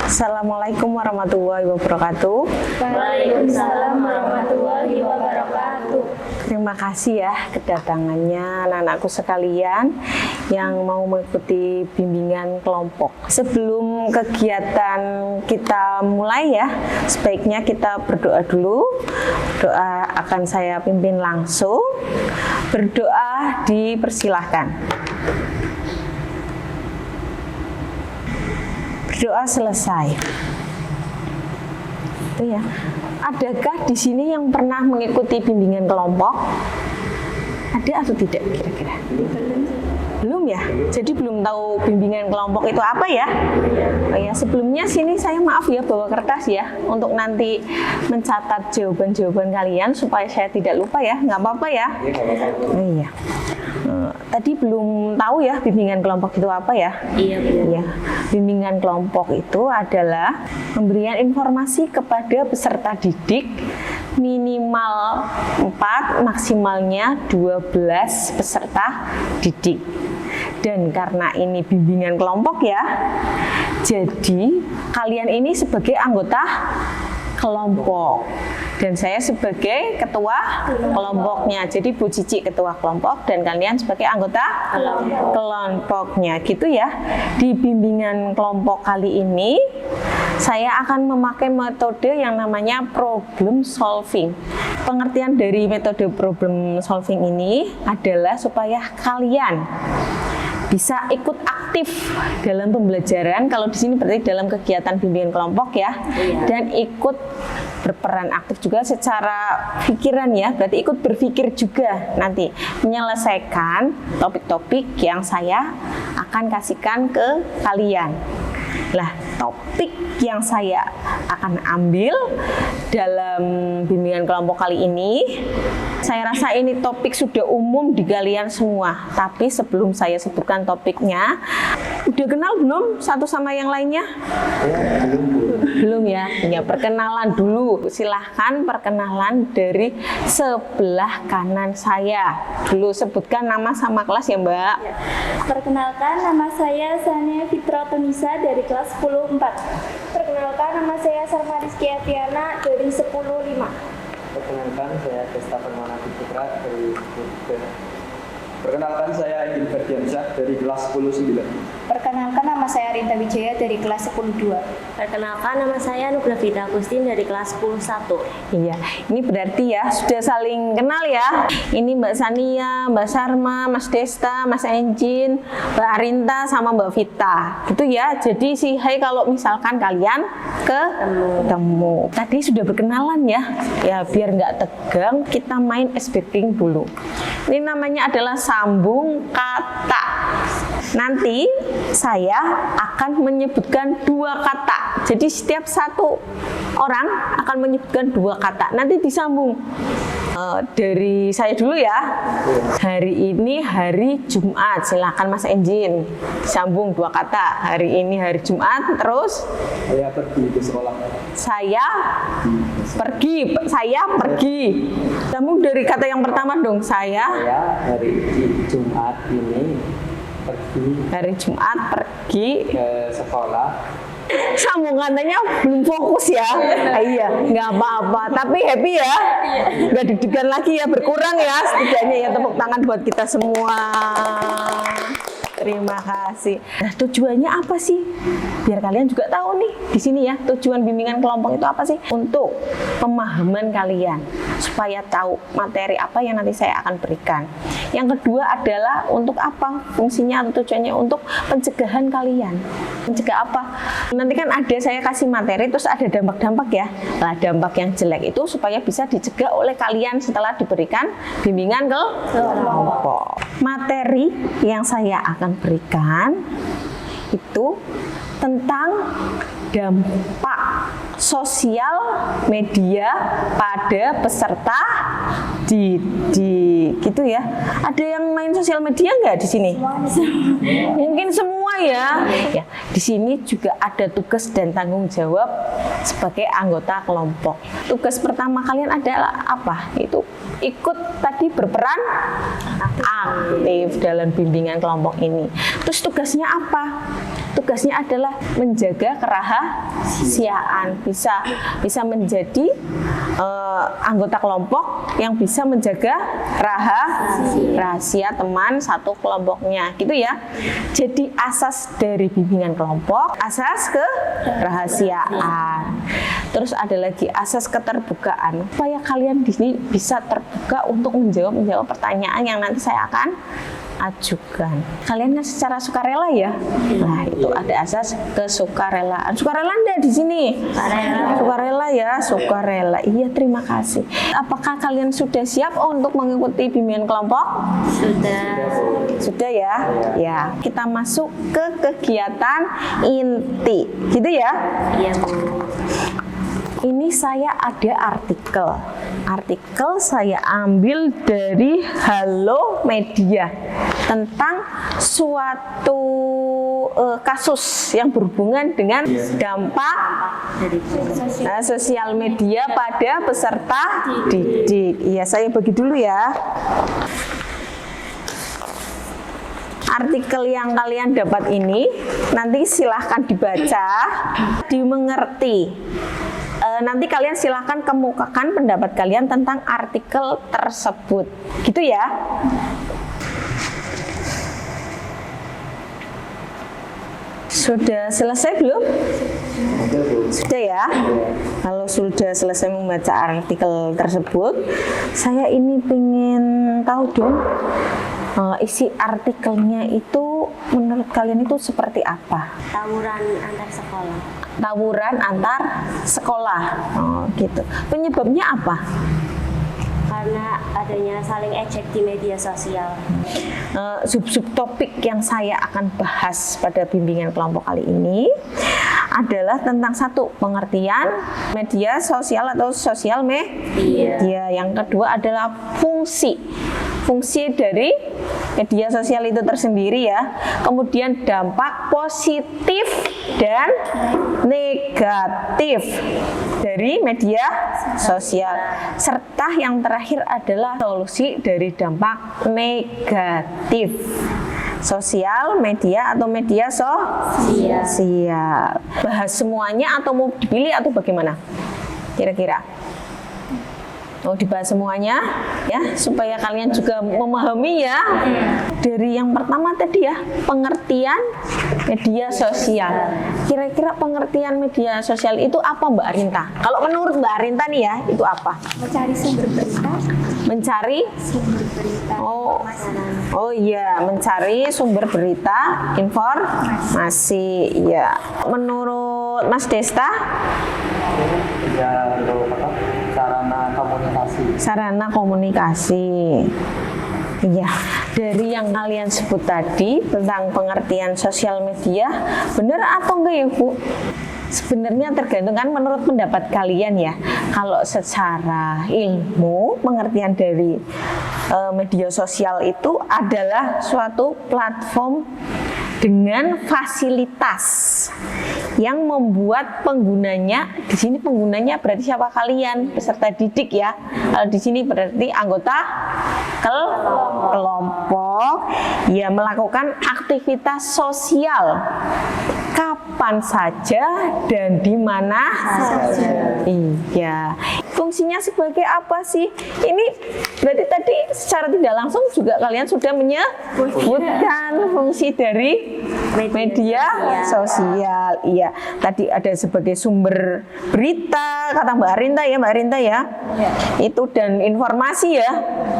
Assalamualaikum warahmatullahi wabarakatuh. Waalaikumsalam warahmatullahi wabarakatuh. Terima kasih ya kedatangannya anak-anakku sekalian yang mau mengikuti bimbingan kelompok. Sebelum kegiatan kita mulai ya, sebaiknya kita berdoa dulu. Doa akan saya pimpin langsung. Berdoa dipersilahkan. Berdoa selesai. Itu ya. Adakah di sini yang pernah mengikuti bimbingan kelompok? Ada atau tidak kira-kira? Belum ya? Jadi belum tahu bimbingan kelompok itu apa ya? Oh ya, sebelumnya sini saya maaf ya bawa kertas ya untuk nanti mencatat jawaban-jawaban kalian supaya saya tidak lupa ya. Nggak apa-apa ya? Oh iya. Tadi belum tahu ya bimbingan kelompok itu apa ya? Iya, Bu. Ya, bimbingan kelompok itu adalah pemberian informasi kepada peserta didik minimal 4, maksimalnya 12 peserta didik. Dan karena ini bimbingan kelompok ya, jadi kalian ini sebagai anggota kelompok. Dan saya sebagai ketua kelompoknya. Jadi Bu Cici ketua kelompok dan kalian sebagai anggota kelompoknya. Gitu ya. Di bimbingan kelompok kali ini saya akan memakai metode yang namanya problem solving. Pengertian dari metode problem solving ini adalah supaya kalian bisa ikut aktif dalam pembelajaran. Kalau di sini berarti dalam kegiatan bimbingan kelompok ya, dan ikut berperan aktif juga secara pikiran ya, berarti ikut berpikir juga nanti menyelesaikan topik-topik yang saya akan kasihkan ke kalian. Lah, topik yang saya akan ambil dalam bimbingan kelompok kali ini, saya rasa ini topik sudah umum di kalian semua. Tapi sebelum saya sebutkan topiknya, udah kenal belum satu sama yang lainnya? Belum ya? Ya, perkenalan dulu. Silahkan perkenalan dari sebelah kanan saya. Dulu sebutkan nama sama kelas ya, Mbak. Perkenalkan, nama saya Sania Fitra Tunisa dari kelas 10-4. Perkenalkan, nama saya Sarma Rizky Atiana dari 10-5. Perkenalkan, saya Desta Permana Putra dari 10-3. Perkenalkan, saya Ingin Ferdiansyah dari kelas 10-9. Perkenalkan, nama saya Rinta Wijaya dari kelas 10-2. Perkenalkan, nama saya Nubla Vita Agustin dari kelas 10-1. Iya, ini berarti ya sudah saling kenal ya. Ini Mbak Sania, Mbak Sarma, Mas Desta, Mas Enjin, Mbak Arinta sama Mbak Vita. Gitu ya. Jadi si hai kalau misalkan kalian ketemu. Tadi sudah berkenalan ya. Ya biar nggak tegang, kita main ice breaking dulu. Ini namanya adalah sambung kata. Nanti saya akan menyebutkan 2 kata. Jadi setiap satu orang akan menyebutkan 2 kata. Nanti disambung. Dari saya dulu ya. Hari ini hari Jumat. Silakan Mas Enjin. Sambung 2 kata. Hari ini hari Jumat. Terus Saya pergi ke sekolah. saya pergi. Sambung dari kata yang pertama dong. Saya Hari Jumat ini pergi hari Jumat pergi. ke sekolah. Sambungannya belum fokus ya. Iya, nggak apa-apa. Tapi happy ya. Nggak deg-degan lagi ya, berkurang ya setidaknya ya. Tepuk tangan buat kita semua. Terima kasih. Nah, tujuannya apa sih? Biar kalian juga tahu nih di sini ya, tujuan bimbingan kelompok itu apa sih? Untuk pemahaman kalian, supaya tahu materi apa yang nanti saya akan berikan. Yang kedua adalah untuk apa fungsinya atau tujuannya? Untuk pencegahan kalian. Mencegah apa? Nanti kan ada saya kasih materi, terus ada dampak-dampak ya. Nah, dampak yang jelek itu supaya bisa dicegah oleh kalian setelah diberikan bimbingan kelompok. Materi yang saya akan berikan itu tentang dampak sosial media pada peserta didik, gitu ya. Ada yang main sosial media nggak di sini? Mungkin semua ya. Ya, di sini juga ada tugas dan tanggung jawab sebagai anggota kelompok. Tugas pertama kalian adalah apa? Itu ikut tadi berperan aktif dalam bimbingan kelompok ini. Terus tugasnya apa? tugasnya adalah menjaga kerahasiaan, bisa menjadi anggota kelompok yang bisa menjaga rahasia teman satu kelompoknya, gitu ya. Jadi asas dari bimbingan kelompok, asas kerahasiaan. Terus ada lagi asas keterbukaan, supaya kalian di sini bisa terbuka untuk menjawab pertanyaan yang nanti saya akan ajukan. Kalian kan secara sukarela ya. Nah, itu ada asas kesukarelaan. Sukarela enggak di sini? Sukarela ya, sukarela. Iya, terima kasih. Apakah kalian sudah siap untuk mengikuti bimbingan kelompok? Sudah ya? Ya. Kita masuk ke kegiatan inti. Gitu ya? Iya, Bu. Ini saya ada artikel. Artikel saya ambil dari Halo Media tentang suatu kasus yang berhubungan dengan dampak sosial media pada peserta didik. Iya, saya bagi dulu ya. Artikel yang kalian dapat ini nanti silahkan dibaca, dimengerti. Nanti kalian silahkan kemukakan pendapat kalian tentang artikel tersebut, gitu ya. Sudah selesai belum? Sudah ya. Kalau sudah selesai membaca artikel tersebut, saya ini pengen tahu dong, isi artikelnya itu menurut kalian itu seperti apa? Tawuran antar sekolah. Tawuran antar sekolah, gitu. Penyebabnya apa? Karena adanya saling ejek di media sosial. Subtopik yang saya akan bahas pada bimbingan kelompok kali ini adalah tentang satu, pengertian media sosial atau sosial media. Yang kedua adalah fungsi dari media sosial itu tersendiri ya. Kemudian dampak positif dan negatif dari media sosial. Serta yang terakhir adalah solusi dari dampak negatif sosial media atau media sosial. Bahas semuanya atau mau dipilih atau bagaimana? Kira-kira? Mau dibahas semuanya ya, supaya kalian juga memahami ya. Dari yang pertama tadi ya, pengertian media sosial. Kira-kira pengertian media sosial itu apa, Mbak Arinta? Kalau menurut Mbak Arinta nih ya, itu apa? Mencari sumber berita. Mencari Sumber berita. Oh iya, mencari sumber berita, informasi. Ya. Menurut Mas Desta? Ya, Sarana komunikasi. Iya, dari yang kalian sebut tadi tentang pengertian sosial media, benar atau enggak ya, Bu? Sebenarnya tergantung kan menurut pendapat kalian ya. Kalau secara ilmu, pengertian dari media sosial itu adalah suatu platform dengan fasilitas yang membuat penggunanya, di sini penggunanya berarti siapa kalian, peserta didik ya. Kalau di sini berarti anggota kelompok ya, melakukan aktivitas sosial kapan saja dan di mana saja. Iya. Fungsinya sebagai apa sih? Ini berarti tadi secara tidak langsung juga kalian sudah menyebutkan fungsi dari media sosial. Iya. Tadi ada sebagai sumber berita, kata Mbak Arinta ya. Itu dan informasi ya.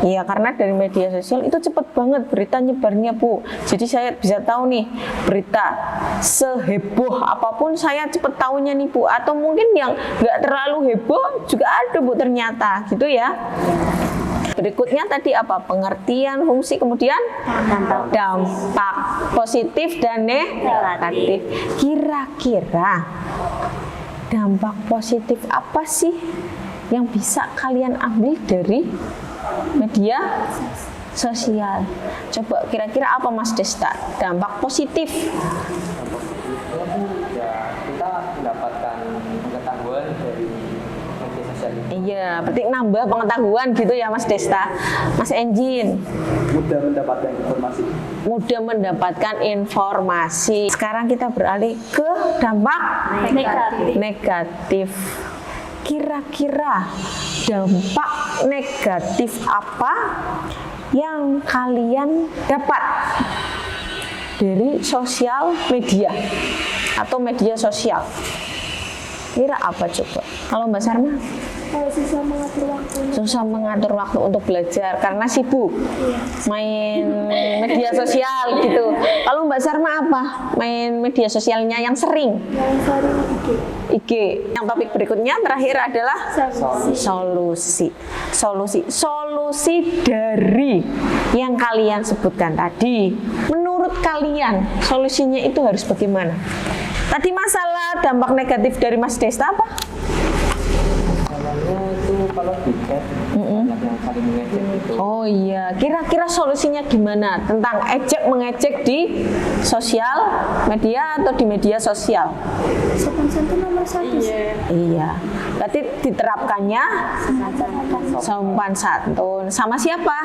Iya, karena dari media sosial itu cepat banget berita nyebarnya, Bu. Jadi saya bisa tahu nih berita seheboh apapun, saya cepet tahunya nih, Bu. Atau mungkin yang nggak terlalu heboh juga ada, Bu, ternyata gitu ya. Berikutnya tadi apa? Pengertian, fungsi, kemudian dampak positif dan negatif. Kira-kira dampak positif apa sih yang bisa kalian ambil dari media sosial? Coba kira-kira apa, Mas Desta? Dampak positif. Ya, kita mendapatkan pengetahuan dari media sosial. Iya, berarti nambah pengetahuan gitu ya Mas Desta. Mas Enjin, Mudah mendapatkan informasi. mudah mendapatkan informasi. Sekarang kita beralih ke dampak negatif. Kira-kira dampak negatif apa yang kalian dapat dari sosial media atau media sosial? Kira apa coba? Kalau Mbak Sarma? Susah mengatur waktu. Susah mengatur waktu untuk belajar karena sibuk main media sosial gitu. Kalau Mbak Sarma apa? Main media sosialnya yang sering? Yang sering IG. Yang topik berikutnya terakhir adalah solusi. Solusi dari yang kalian sebutkan tadi. Menurut kalian solusinya itu harus bagaimana? Tadi masalah dampak negatif dari Mas Desta apa? Masalahnya itu kalau di chat banyak yang saling mengejek itu. Oh iya, kira-kira solusinya gimana tentang ejek mengejek di sosial media atau di media sosial? Sopan santun nomor 1. Iya, berarti diterapkannya sopan santun sama siapa?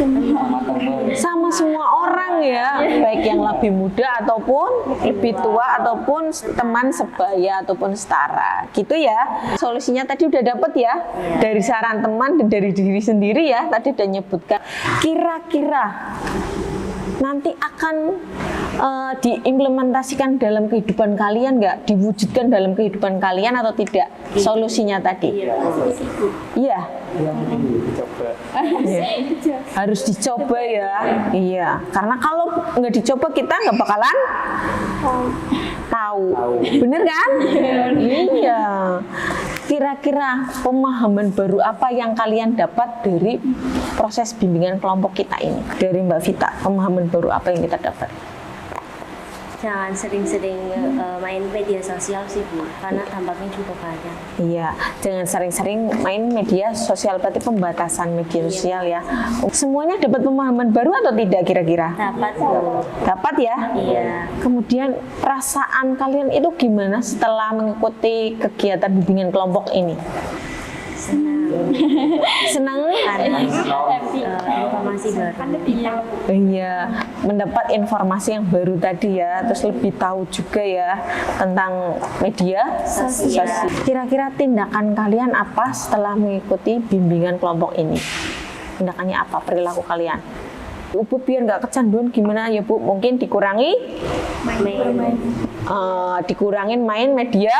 Sama teman. Sama semua orang ya, baik yang lebih muda ataupun lebih tua ataupun teman sebaya ataupun setara, gitu ya. Solusinya tadi udah dapet ya, dari saran teman dan dari diri sendiri ya, tadi udah nyebutkan. Kira-kira nanti akan diimplementasikan dalam kehidupan kalian nggak? Diwujudkan dalam kehidupan kalian atau tidak? Solusinya tadi? Iya. Yang dicoba. Harus dicoba ya. Iya. Karena kalau nggak dicoba kita nggak bakalan tahu. Bener kan? Iya. Kira-kira pemahaman baru apa yang kalian dapat dari proses bimbingan kelompok kita ini? Dari Mbak Vita, pemahaman baru apa yang kita dapat? Jangan sering-sering main media sosial sih Bu, karena dampaknya juga banyak. Iya, jangan sering-sering main media sosial, berarti pembatasan media sosial ya. Semuanya dapat pemahaman baru atau tidak kira-kira? Dapat Bu. Dapat ya? Iya. Kemudian perasaan kalian itu gimana setelah mengikuti kegiatan bimbingan kelompok ini? Senang? Ada informasi baru. Iya, mendapat informasi yang baru tadi ya, terus lebih tahu juga ya tentang media sosial. Kira-kira tindakan kalian apa setelah mengikuti bimbingan kelompok ini? Tindakannya apa, perilaku kalian? Bu, biar nggak kecanduan gimana ya Bu? Mungkin dikurangi dikurangin main media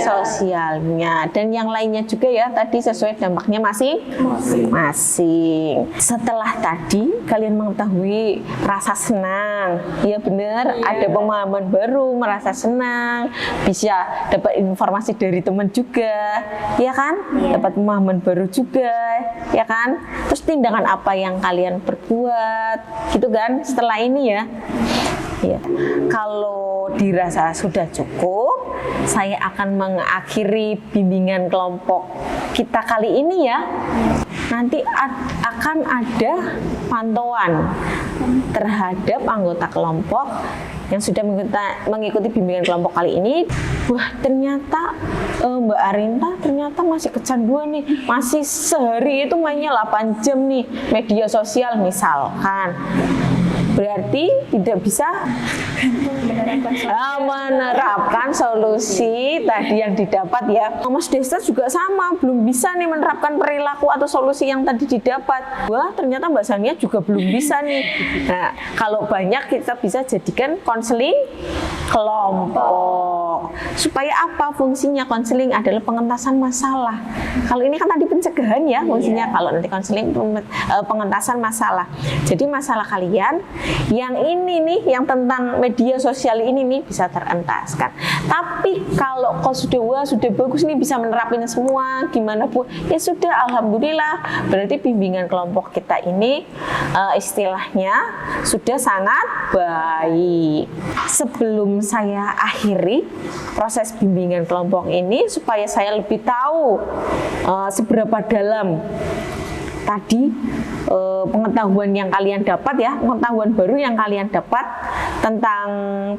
sosialnya, dan yang lainnya juga ya, tadi sesuai dampaknya masing-masing. Setelah tadi kalian mengetahui rasa senang, ya benar, ada pemahaman baru, merasa senang, bisa dapat informasi dari teman juga, ya kan? Dapat pemahaman baru juga, ya kan? Terus tindakan apa yang kalian perbuat, gitu kan? Setelah ini ya. Ya, kalau dirasa sudah cukup, saya akan mengakhiri bimbingan kelompok kita kali ini ya. Nanti akan ada pantauan terhadap anggota kelompok yang sudah mengikuti bimbingan kelompok kali ini. Wah, ternyata Mbak Arinta ternyata masih kecanduan nih, masih sehari itu mainnya 8 jam nih media sosial misalkan. Berarti tidak bisa menerapkan solusi tadi yang didapat ya. Mas Desta juga sama, belum bisa nih menerapkan perilaku atau solusi yang tadi didapat. Wah, ternyata Mbak Sania juga belum bisa nih. Nah, kalau banyak kita bisa jadikan konseling kelompok. Supaya apa fungsinya? Konseling adalah pengentasan masalah. Kalau ini kan tadi pencegahan ya fungsinya. Kalau nanti konseling pengentasan masalah. Jadi masalah kalian yang ini nih, yang tentang media sosial ini nih bisa terentaskan. Tapi kalau kau sudah bagus nih bisa menerapin semua, gimana Bu? Ya sudah, alhamdulillah. Berarti bimbingan kelompok kita ini istilahnya sudah sangat baik. Sebelum saya akhiri proses bimbingan kelompok ini, supaya saya lebih tahu seberapa dalam tadi pengetahuan yang kalian dapat ya, pengetahuan baru yang kalian dapat tentang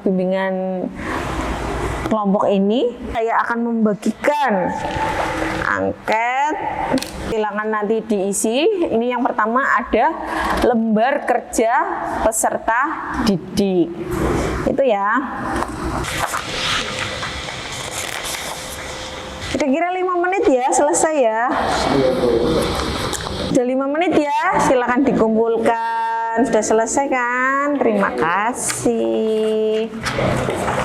bimbingan kelompok ini saya akan membagikan angket, silakan nanti diisi. Ini yang pertama ada lembar kerja peserta didik. Itu ya. Kira-kira 5 menit ya, selesai ya. Sudah 5 menit ya, silakan dikumpulkan. Sudah selesai kan? Terima kasih.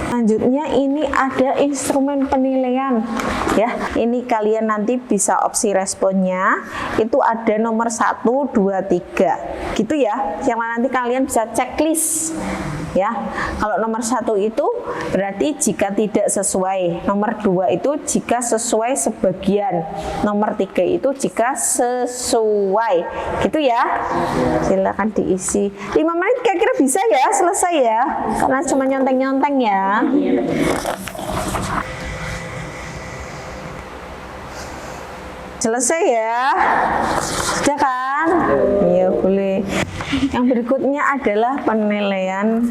Selanjutnya ini ada instrumen penilaian ya. Ini kalian nanti bisa opsi responnya. Itu ada nomor 1, 2, 3. Gitu ya. Yang mana nanti kalian bisa checklist. Ya, kalau nomor 1 itu berarti jika tidak sesuai, nomor 2 itu jika sesuai sebagian, nomor 3 itu jika sesuai, gitu ya. Silakan diisi. 5 menit kira-kira bisa ya, selesai ya, karena cuma nyonteng-nyonteng ya. Selesai ya, sudah kan? Iya boleh. Yang berikutnya adalah penilaian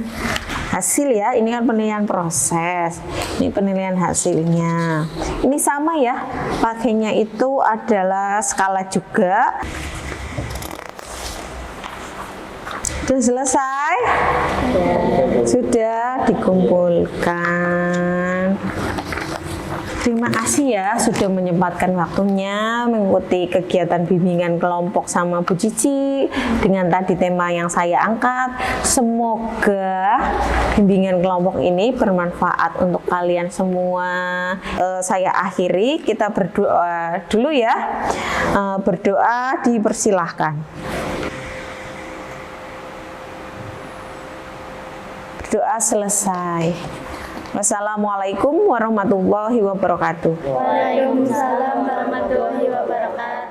hasil ya. Ini kan penilaian proses. Ini penilaian hasilnya. Ini sama ya. Pakainya itu adalah skala juga. Sudah selesai? Sudah dikumpulkan. Terima kasih ya sudah menyempatkan waktunya mengikuti kegiatan bimbingan kelompok sama Bu Cici dengan tadi tema yang saya angkat. Semoga bimbingan kelompok ini bermanfaat untuk kalian semua. Saya akhiri, kita berdoa dulu ya. Berdoa dipersilahkan. Berdoa selesai. Wassalamualaikum warahmatullahi wabarakatuh. Waalaikumsalam warahmatullahi wabarakatuh.